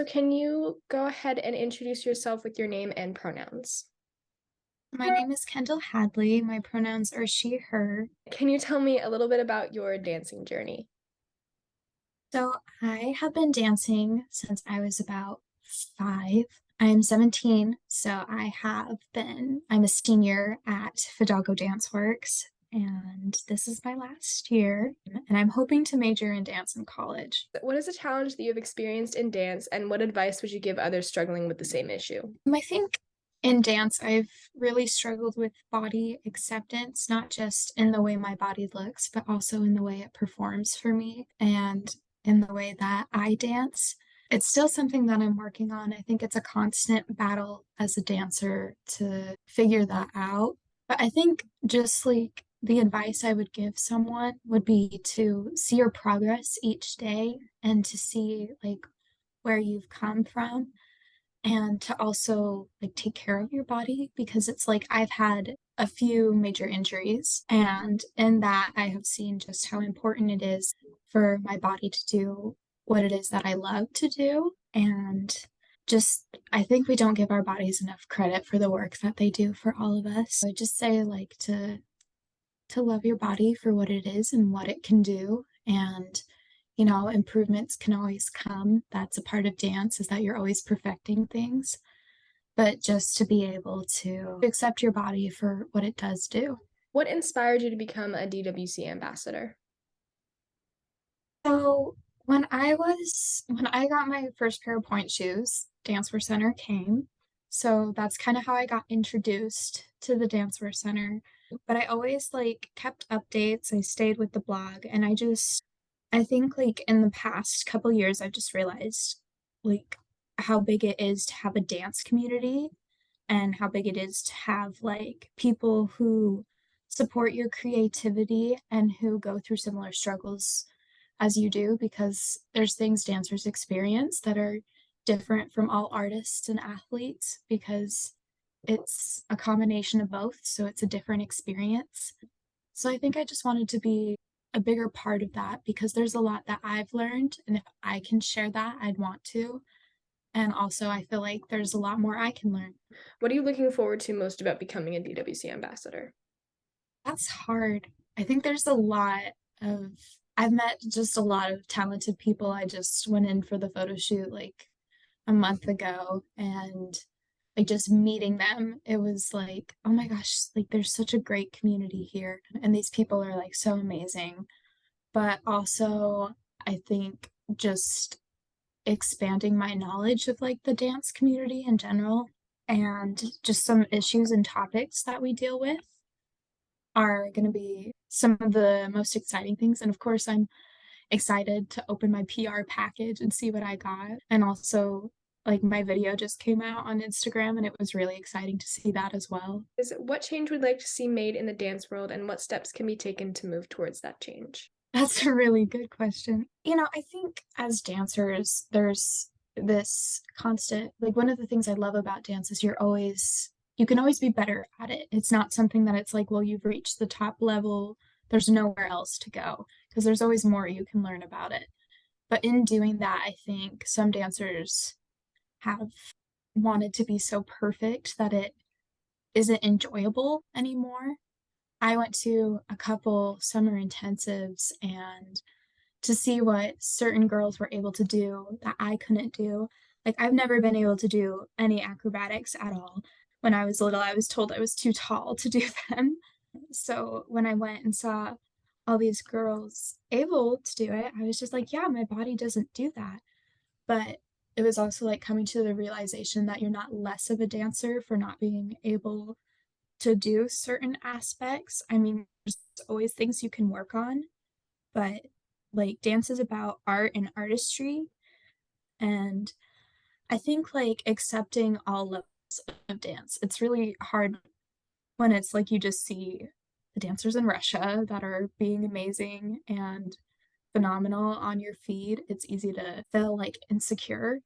So can you go ahead and introduce yourself with your name and pronouns? My name is Kendall Hadley. My pronouns are she, her. Can you tell me a little bit about your dancing journey? So I have been dancing since I was about 5. I'm 17, so I'm a senior at Fidalgo Dance Works, and this is my last year, and I'm hoping to major in dance in college. What is a challenge that you've experienced in dance, and what advice would you give others struggling with the same issue? I think in dance, I've really struggled with body acceptance, not just in the way my body looks, but also in the way it performs for me and in the way that I dance. It's still something that I'm working on. I think it's a constant battle as a dancer to figure that out. But I think just like the advice I would give someone would be to see your progress each day and to see like where you've come from and to also like take care of your body because it's like I've had a few major injuries, and in that I have seen just how important it is for my body to do what it is that I love to do. And just I think we don't give our bodies enough credit for the work that they do for all of us. So I just say like to love your body for what it is and what it can do. And, improvements can always come. That's a part of dance, is that you're always perfecting things. But just to be able to accept your body for what it does do. What inspired you to become a DWC ambassador? So when I got my first pair of point shoes, Dancewear Center came. So that's kind of how I got introduced to the Dancewear Center. But I always like kept updates. I stayed with the blog, and I think like in the past couple years I've just realized like how big it is to have a dance community and how big it is to have like people who support your creativity and who go through similar struggles as you do, because there's things dancers experience that are different from all artists and athletes because it's a combination of both, so it's a different experience. So I think I just wanted to be a bigger part of that because there's a lot that I've learned, and if I can share that, I'd want to. And also, I feel like there's a lot more I can learn. What are you looking forward to most about becoming a DWC ambassador? That's hard. I think there's a lot of, I've met just a lot of talented people. I just went in for the photo shoot like a month ago, and like just meeting them, it was like, oh my gosh, like there's such a great community here. And these people are like so amazing. But also, I think just expanding my knowledge of like the dance community in general and just some issues and topics that we deal with are going to be some of the most exciting things. And of course, I'm excited to open my PR package and see what I got. And also, like, my video just came out on Instagram, and it was really exciting to see that as well. What change would you like to see made in the dance world, and what steps can be taken to move towards that change? That's a really good question. I think as dancers, there's this constant, like, one of the things I love about dance is you can always be better at it. It's not something that it's like, well, you've reached the top level, there's nowhere else to go, because there's always more you can learn about it. But in doing that, I think some dancers have wanted to be so perfect that it isn't enjoyable anymore. I went to a couple summer intensives, and to see what certain girls were able to do that I couldn't do. Like, I've never been able to do any acrobatics at all. When I was little, I was told I was too tall to do them. So when I went and saw all these girls able to do it, I was just like, yeah, my body doesn't do that. But it was also like coming to the realization that you're not less of a dancer for not being able to do certain aspects. I mean, there's always things you can work on, but like dance is about art and artistry. And I think like accepting all levels of dance, it's really hard when it's like you just see the dancers in Russia that are being amazing and phenomenal on your feed. It's easy to feel like insecure,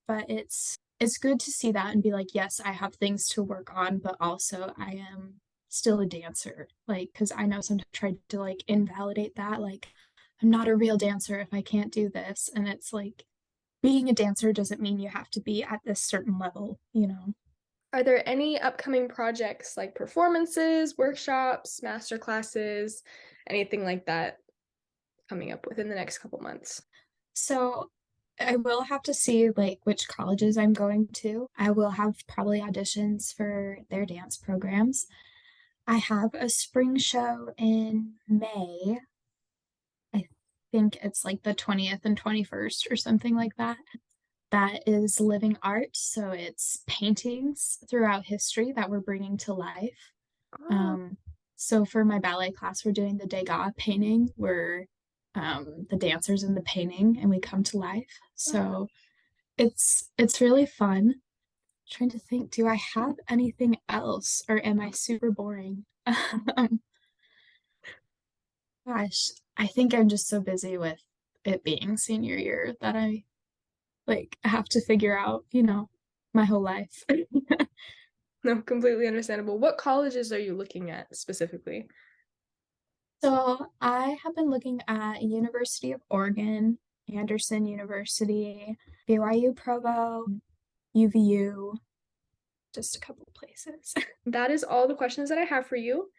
but it's good to see that and be like, yes, I have things to work on, but also I am still a dancer. Like, because I know sometimes I try to like invalidate that, like, I'm not a real dancer if I can't do this. And it's like being a dancer doesn't mean you have to be at this certain level, you know? Are there any upcoming projects like performances, workshops, master classes, anything like that coming up within the next couple months? So I will have to see like which colleges I'm going to. I will have probably auditions for their dance programs. I have a spring show in May. I think it's like the 20th and 21st or something like that. That is living art. So it's paintings throughout history that we're bringing to life. Oh, Um, so for my ballet class, we're doing the Degas painting. We're the dancers in the painting and we come to life. wow. So it's really fun. Trying to think, do I have anything else or am I super boring? Gosh, I think I'm just so busy with it being senior year that I like have to figure out, my whole life. No, completely understandable. What colleges are you looking at specifically? So I have been looking at University of Oregon, Anderson University, BYU Provo, UVU, just a couple places. That is all the questions that I have for you.